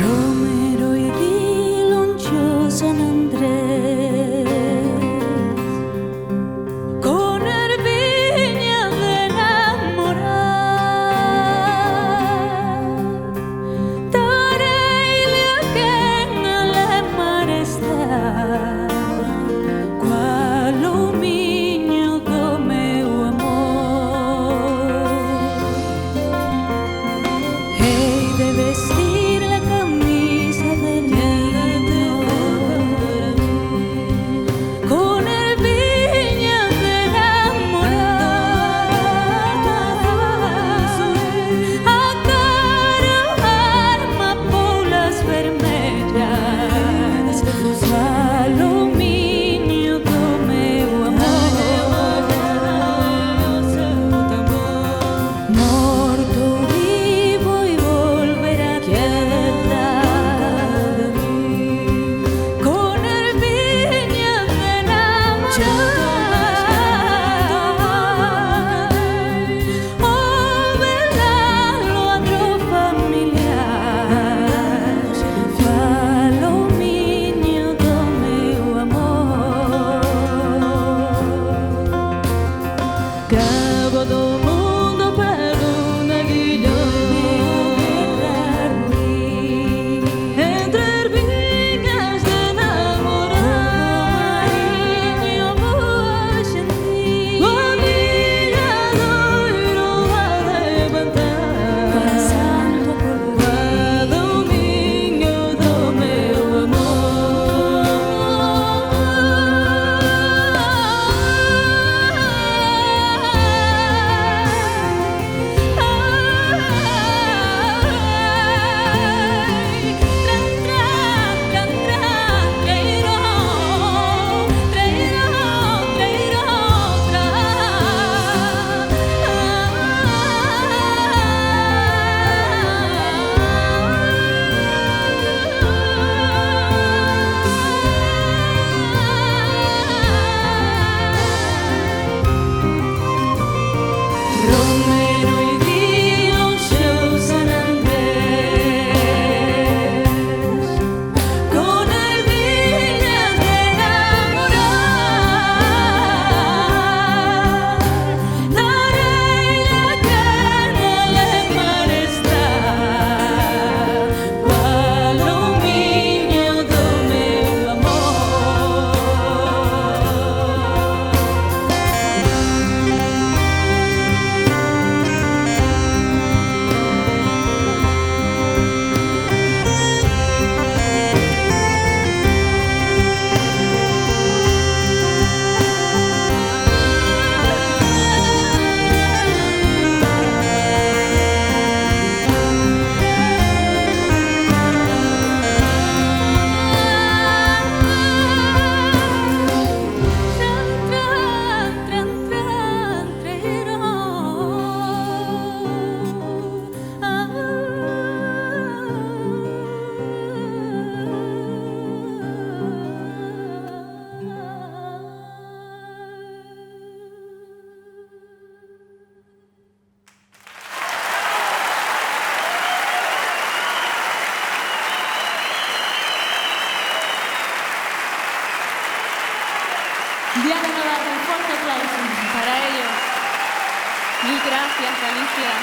Romero y Diloncho San Andrés, con el viña de enamorar, tareile a quien al mar está, cual un niño do meu amor. Hei de vestir la camisa del niño con el viña de enamorar, acarar amapolas vermellas, aluminio do meu amor. Morto vivo y volver a quedar con el viña de enamorar, o velalo a otro familiar, aluminio do meu amor. Cabo do mundo para una entre viñas de enamorar, o milladoiro a levantar, pasando por domingo do meu amor. Romero y Diloncho San Andrés, con el viña de enamorar, tareile a quien al mar está, cual aluminio do meu amor. Diana Navarro, un fuerte aplauso para ellos. Mil gracias, Alicia.